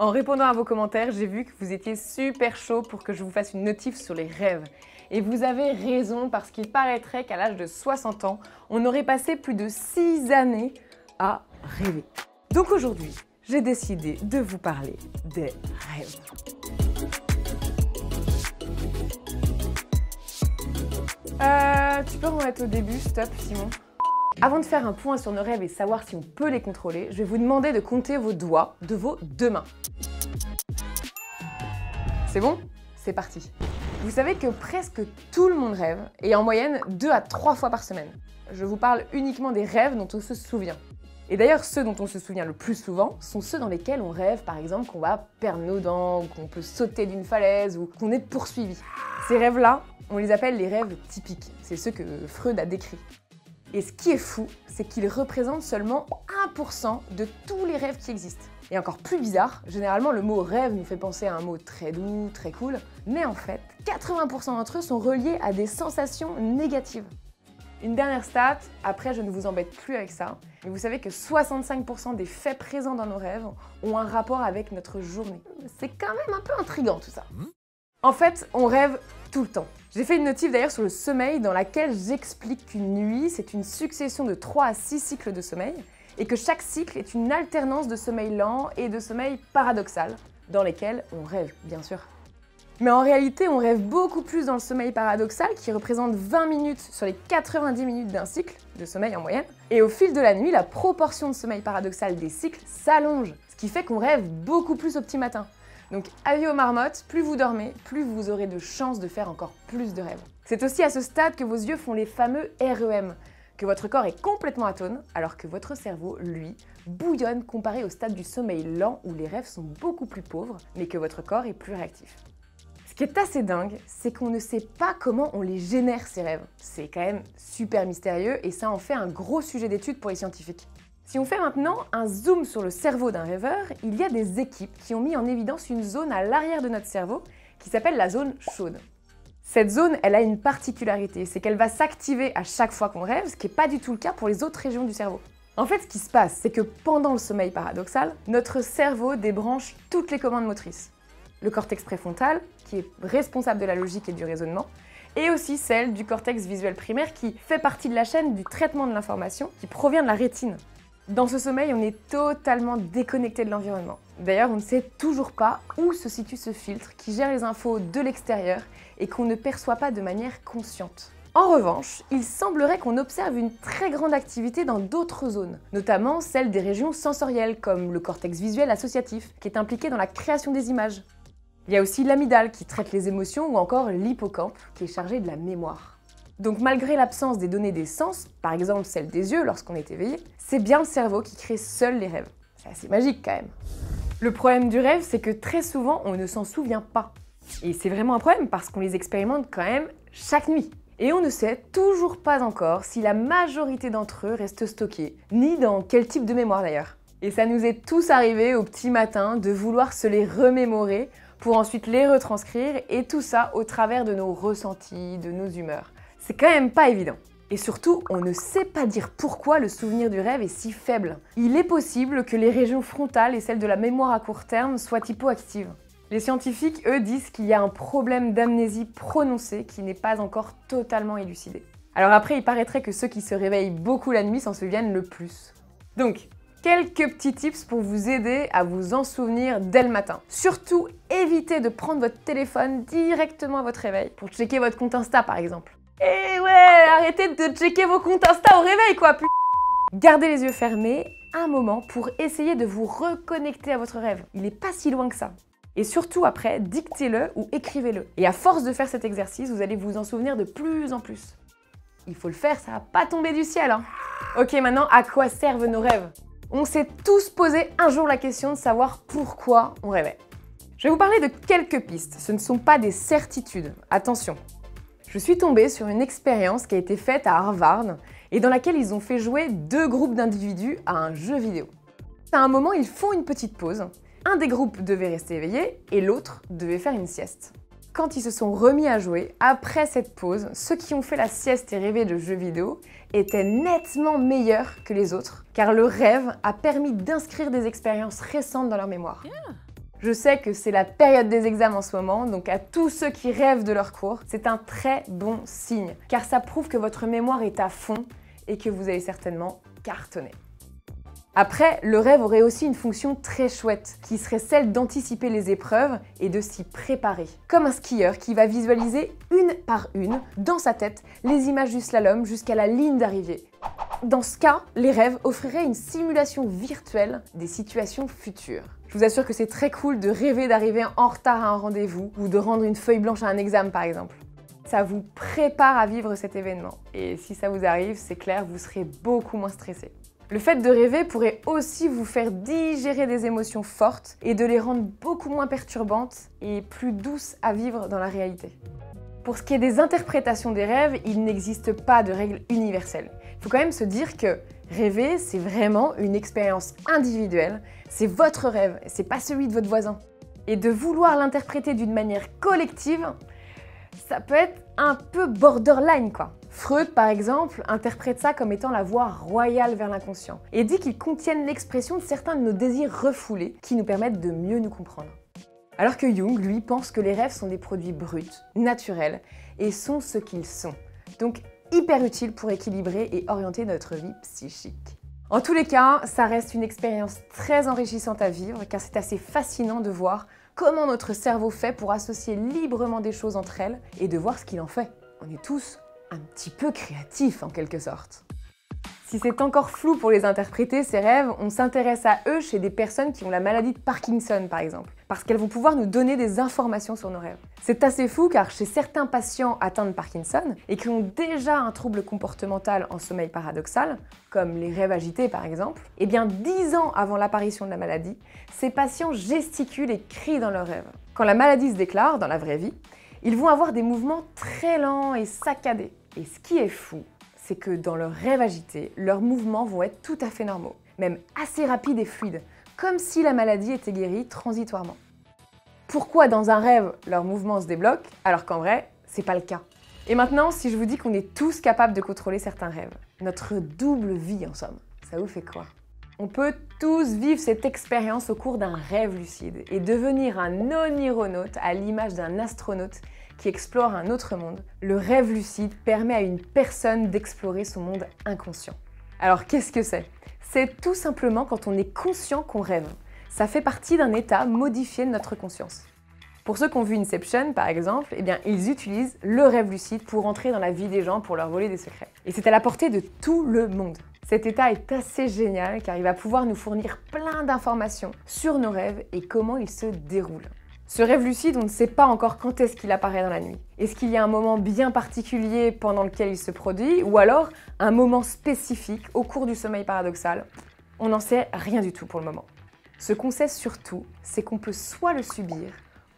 En répondant à vos commentaires, j'ai vu que vous étiez super chaud pour que je vous fasse une notif sur les rêves. Et vous avez raison, parce qu'il paraîtrait qu'à l'âge de 60 ans, on aurait passé plus de 6 années à rêver. Donc aujourd'hui, j'ai décidé de vous parler des rêves. Tu peux remettre au début, stop Simon. Avant de faire un point sur nos rêves et savoir si on peut les contrôler, je vais vous demander de compter vos doigts de vos deux mains. C'est bon? C'est parti. Vous savez que presque tout le monde rêve, et en moyenne 2 à 3 fois par semaine. Je vous parle uniquement des rêves dont on se souvient. Et d'ailleurs, ceux dont on se souvient le plus souvent sont ceux dans lesquels on rêve, par exemple, qu'on va perdre nos dents, ou qu'on peut sauter d'une falaise, ou qu'on est poursuivi. Ces rêves-là, on les appelle les rêves typiques. C'est ceux que Freud a décrits. Et ce qui est fou, c'est qu'ils représentent seulement 1% de tous les rêves qui existent. Et encore plus bizarre, généralement le mot rêve nous fait penser à un mot très doux, très cool, mais en fait, 80% d'entre eux sont reliés à des sensations négatives. Une dernière stat, après je ne vous embête plus avec ça, mais vous savez que 65% des faits présents dans nos rêves ont un rapport avec notre journée. C'est quand même un peu intriguant tout ça. En fait, on rêve tout le temps. J'ai fait une notif d'ailleurs sur le sommeil dans laquelle j'explique qu'une nuit, c'est une succession de 3 à 6 cycles de sommeil et que chaque cycle est une alternance de sommeil lent et de sommeil paradoxal, dans lesquels on rêve, bien sûr. Mais en réalité, on rêve beaucoup plus dans le sommeil paradoxal qui représente 20 minutes sur les 90 minutes d'un cycle de sommeil en moyenne. Et au fil de la nuit, la proportion de sommeil paradoxal des cycles s'allonge, ce qui fait qu'on rêve beaucoup plus au petit matin. Donc avis aux marmottes, plus vous dormez, plus vous aurez de chances de faire encore plus de rêves. C'est aussi à ce stade que vos yeux font les fameux REM, que votre corps est complètement atone, alors que votre cerveau, lui, bouillonne comparé au stade du sommeil lent où les rêves sont beaucoup plus pauvres, mais que votre corps est plus réactif. Ce qui est assez dingue, c'est qu'on ne sait pas comment on les génère ces rêves. C'est quand même super mystérieux et ça en fait un gros sujet d'étude pour les scientifiques. Si on fait maintenant un zoom sur le cerveau d'un rêveur, il y a des équipes qui ont mis en évidence une zone à l'arrière de notre cerveau qui s'appelle la zone chaude. Cette zone, elle a une particularité, c'est qu'elle va s'activer à chaque fois qu'on rêve, ce qui n'est pas du tout le cas pour les autres régions du cerveau. En fait, ce qui se passe, c'est que pendant le sommeil paradoxal, notre cerveau débranche toutes les commandes motrices. Le cortex préfrontal, qui est responsable de la logique et du raisonnement, et aussi celle du cortex visuel primaire qui fait partie de la chaîne du traitement de l'information qui provient de la rétine. Dans ce sommeil, on est totalement déconnecté de l'environnement. D'ailleurs, on ne sait toujours pas où se situe ce filtre qui gère les infos de l'extérieur et qu'on ne perçoit pas de manière consciente. En revanche, il semblerait qu'on observe une très grande activité dans d'autres zones, notamment celle des régions sensorielles, comme le cortex visuel associatif, qui est impliqué dans la création des images. Il y a aussi l'amygdale qui traite les émotions ou encore l'hippocampe qui est chargé de la mémoire. Donc malgré l'absence des données des sens, par exemple celle des yeux lorsqu'on est éveillé, c'est bien le cerveau qui crée seul les rêves. C'est assez magique quand même. Le problème du rêve, c'est que très souvent on ne s'en souvient pas. Et c'est vraiment un problème parce qu'on les expérimente quand même chaque nuit. Et on ne sait toujours pas encore si la majorité d'entre eux restent stockés, ni dans quel type de mémoire d'ailleurs. Et ça nous est tous arrivé au petit matin de vouloir se les remémorer pour ensuite les retranscrire et tout ça au travers de nos ressentis, de nos humeurs. C'est quand même pas évident. Et surtout, on ne sait pas dire pourquoi le souvenir du rêve est si faible. Il est possible que les régions frontales et celles de la mémoire à court terme soient hypoactives. Les scientifiques, eux, disent qu'il y a un problème d'amnésie prononcé qui n'est pas encore totalement élucidé. Alors après, il paraîtrait que ceux qui se réveillent beaucoup la nuit s'en souviennent le plus. Donc, quelques petits tips pour vous aider à vous en souvenir dès le matin. Surtout, évitez de prendre votre téléphone directement à votre réveil pour checker votre compte Insta par exemple. Et ouais, arrêtez de checker vos comptes Insta au réveil quoi, Gardez les yeux fermés un moment pour essayer de vous reconnecter à votre rêve. Il n'est pas si loin que ça. Et surtout après, dictez-le ou écrivez-le. Et à force de faire cet exercice, vous allez vous en souvenir de plus en plus. Il faut le faire, ça va pas tomber du ciel, hein. Ok, maintenant, à quoi servent nos rêves? On s'est tous posé un jour la question de savoir pourquoi on rêvait. Je vais vous parler de quelques pistes, ce ne sont pas des certitudes, attention. Je suis tombée sur une expérience qui a été faite à Harvard et dans laquelle ils ont fait jouer 2 groupes d'individus à un jeu vidéo. À un moment, ils font une petite pause. Un des groupes devait rester éveillé et l'autre devait faire une sieste. Quand ils se sont remis à jouer, après cette pause, ceux qui ont fait la sieste et rêvé de jeux vidéo étaient nettement meilleurs que les autres, car le rêve a permis d'inscrire des expériences récentes dans leur mémoire. Je sais que c'est la période des examens en ce moment, donc à tous ceux qui rêvent de leur cours, c'est un très bon signe, car ça prouve que votre mémoire est à fond et que vous allez certainement cartonner. Après, le rêve aurait aussi une fonction très chouette, qui serait celle d'anticiper les épreuves et de s'y préparer. Comme un skieur qui va visualiser une par une, dans sa tête, les images du slalom jusqu'à la ligne d'arrivée. Dans ce cas, les rêves offriraient une simulation virtuelle des situations futures. Je vous assure que c'est très cool de rêver d'arriver en retard à un rendez-vous ou de rendre une feuille blanche à un examen par exemple. Ça vous prépare à vivre cet événement. Et si ça vous arrive, c'est clair, vous serez beaucoup moins stressé. Le fait de rêver pourrait aussi vous faire digérer des émotions fortes et de les rendre beaucoup moins perturbantes et plus douces à vivre dans la réalité. Pour ce qui est des interprétations des rêves, il n'existe pas de règle universelle. Il faut quand même se dire que rêver, c'est vraiment une expérience individuelle, c'est votre rêve, c'est pas celui de votre voisin. Et de vouloir l'interpréter d'une manière collective, ça peut être un peu borderline quoi. Freud, par exemple, interprète ça comme étant la voie royale vers l'inconscient et dit qu'ils contiennent l'expression de certains de nos désirs refoulés qui nous permettent de mieux nous comprendre. Alors que Jung, lui, pense que les rêves sont des produits bruts, naturels et sont ce qu'ils sont. Donc hyper utiles pour équilibrer et orienter notre vie psychique. En tous les cas, ça reste une expérience très enrichissante à vivre car c'est assez fascinant de voir comment notre cerveau fait pour associer librement des choses entre elles et de voir ce qu'il en fait. On est tous un petit peu créatifs en quelque sorte. Si c'est encore flou pour les interpréter, ces rêves, on s'intéresse à eux chez des personnes qui ont la maladie de Parkinson par exemple, parce qu'elles vont pouvoir nous donner des informations sur nos rêves. C'est assez fou car chez certains patients atteints de Parkinson et qui ont déjà un trouble comportemental en sommeil paradoxal, comme les rêves agités par exemple, eh bien 10 ans avant l'apparition de la maladie, ces patients gesticulent et crient dans leurs rêves. Quand la maladie se déclare dans la vraie vie, ils vont avoir des mouvements très lents et saccadés. Et ce qui est fou, c'est que dans leurs rêves agités, leurs mouvements vont être tout à fait normaux, même assez rapides et fluides, comme si la maladie était guérie transitoirement. Pourquoi dans un rêve, leurs mouvements se débloquent, alors qu'en vrai, c'est pas le cas? Et maintenant, si je vous dis qu'on est tous capables de contrôler certains rêves, notre double vie en somme, ça vous fait quoi? On peut tous vivre cette expérience au cours d'un rêve lucide et devenir un onironaute à l'image d'un astronaute qui explore un autre monde. Le rêve lucide permet à une personne d'explorer son monde inconscient. Alors qu'est-ce que c'est? C'est tout simplement quand on est conscient qu'on rêve. Ça fait partie d'un état modifié de notre conscience. Pour ceux qui ont vu Inception, par exemple, eh bien, ils utilisent le rêve lucide pour entrer dans la vie des gens, pour leur voler des secrets. Et c'est à la portée de tout le monde. Cet état est assez génial car il va pouvoir nous fournir plein d'informations sur nos rêves et comment ils se déroulent. Ce rêve lucide, on ne sait pas encore quand est-ce qu'il apparaît dans la nuit. Est-ce qu'il y a un moment bien particulier pendant lequel il se produit ou alors un moment spécifique au cours du sommeil paradoxal? On n'en sait rien du tout pour le moment. Ce qu'on sait surtout, c'est qu'on peut soit le subir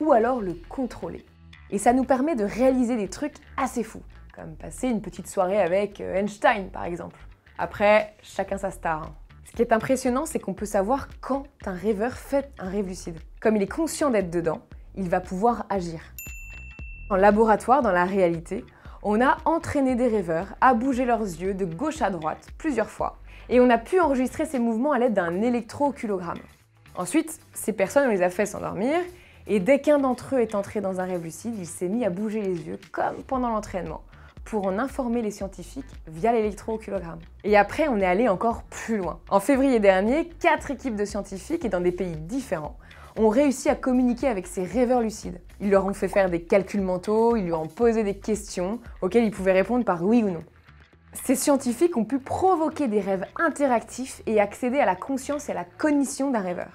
ou alors le contrôler. Et ça nous permet de réaliser des trucs assez fous, comme passer une petite soirée avec Einstein par exemple. Après, chacun sa star. Ce qui est impressionnant, c'est qu'on peut savoir quand un rêveur fait un rêve lucide. Comme il est conscient d'être dedans, il va pouvoir agir. En laboratoire, dans la réalité, on a entraîné des rêveurs à bouger leurs yeux de gauche à droite plusieurs fois et on a pu enregistrer ces mouvements à l'aide d'un électrooculagramme. Ensuite, ces personnes, on les a fait s'endormir et dès qu'un d'entre eux est entré dans un rêve lucide, il s'est mis à bouger les yeux comme pendant l'entraînement pour en informer les scientifiques via l'électrooculagramme. Et après, on est allé encore plus loin. En février dernier, 4 équipes de scientifiques et dans des pays différents ont réussi à communiquer avec ces rêveurs lucides. Ils leur ont fait faire des calculs mentaux, ils lui ont posé des questions auxquelles ils pouvaient répondre par oui ou non. Ces scientifiques ont pu provoquer des rêves interactifs et accéder à la conscience et à la cognition d'un rêveur.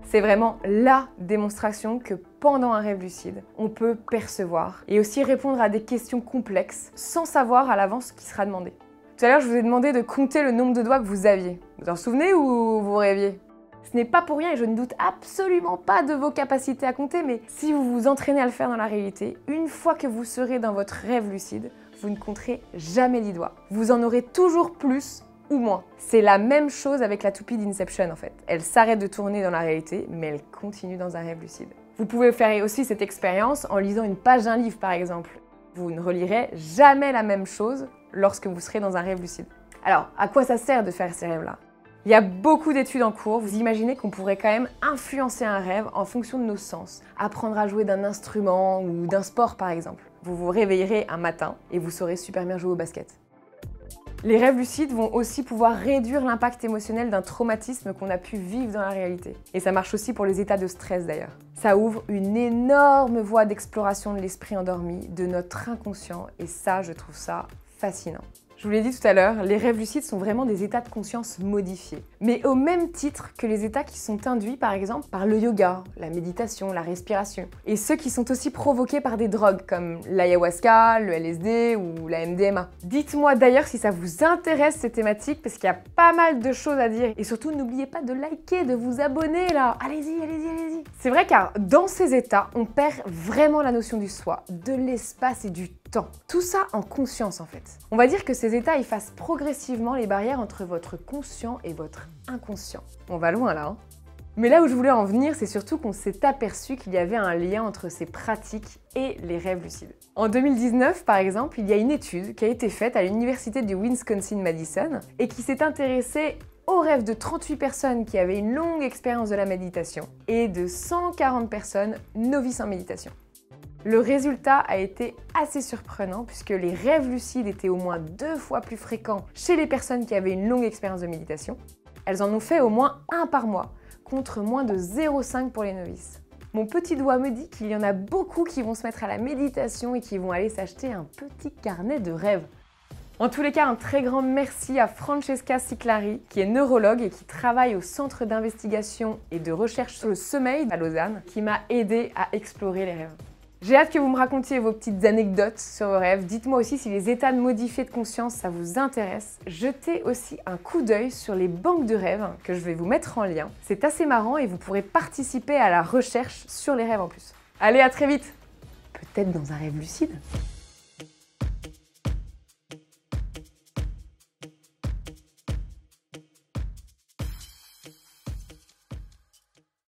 C'est vraiment la démonstration que pendant un rêve lucide, on peut percevoir et aussi répondre à des questions complexes sans savoir à l'avance ce qui sera demandé. Tout à l'heure, je vous ai demandé de compter le nombre de doigts que vous aviez. Vous en souvenez ou vous rêviez? Ce n'est pas pour rien et je ne doute absolument pas de vos capacités à compter, mais si vous vous entraînez à le faire dans la réalité, une fois que vous serez dans votre rêve lucide, vous ne compterez jamais 10 doigts. Vous en aurez toujours plus ou moins. C'est la même chose avec la toupie d'Inception en fait. Elle s'arrête de tourner dans la réalité, mais elle continue dans un rêve lucide. Vous pouvez faire aussi cette expérience en lisant une page d'un livre par exemple. Vous ne relirez jamais la même chose lorsque vous serez dans un rêve lucide. Alors, à quoi ça sert de faire ces rêves-là? Il y a beaucoup d'études en cours, vous imaginez qu'on pourrait quand même influencer un rêve en fonction de nos sens. Apprendre à jouer d'un instrument ou d'un sport par exemple. Vous vous réveillerez un matin et vous saurez super bien jouer au basket. Les rêves lucides vont aussi pouvoir réduire l'impact émotionnel d'un traumatisme qu'on a pu vivre dans la réalité. Et ça marche aussi pour les états de stress d'ailleurs. Ça ouvre une énorme voie d'exploration de l'esprit endormi, de notre inconscient, et ça, je trouve ça fascinant. Je vous l'ai dit tout à l'heure, les rêves lucides sont vraiment des états de conscience modifiés. Mais au même titre que les états qui sont induits par exemple par le yoga, la méditation, la respiration. Et ceux qui sont aussi provoqués par des drogues comme l'ayahuasca, le LSD ou la MDMA. Dites-moi d'ailleurs si ça vous intéresse ces thématiques parce qu'il y a pas mal de choses à dire. Et surtout n'oubliez pas de liker, de vous abonner là. Allez-y, allez-y, allez-y. C'est vrai car dans ces états, on perd vraiment la notion du soi, de l'espace et du temps. Tout ça en conscience en fait. On va dire que ces états effacent progressivement les barrières entre votre conscient et votre inconscient. On va loin là, hein. Mais là où je voulais en venir, c'est surtout qu'on s'est aperçu qu'il y avait un lien entre ces pratiques et les rêves lucides. En 2019, par exemple, il y a une étude qui a été faite à l'université du Wisconsin-Madison et qui s'est intéressée aux rêves de 38 personnes qui avaient une longue expérience de la méditation et de 140 personnes novices en méditation. Le résultat a été assez surprenant puisque les rêves lucides étaient au moins 2 fois plus fréquents chez les personnes qui avaient une longue expérience de méditation. Elles en ont fait au moins 1 par mois, contre moins de 0,5 pour les novices. Mon petit doigt me dit qu'il y en a beaucoup qui vont se mettre à la méditation et qui vont aller s'acheter un petit carnet de rêves. En tous les cas, un très grand merci à Francesca Ciclari, qui est neurologue et qui travaille au Centre d'investigation et de recherche sur le sommeil à Lausanne, qui m'a aidée à explorer les rêves. J'ai hâte que vous me racontiez vos petites anecdotes sur vos rêves. Dites-moi aussi si les états modifiés de conscience, ça vous intéresse. Jetez aussi un coup d'œil sur les banques de rêves que je vais vous mettre en lien. C'est assez marrant et vous pourrez participer à la recherche sur les rêves en plus. Allez, à très vite! Peut-être dans un rêve lucide.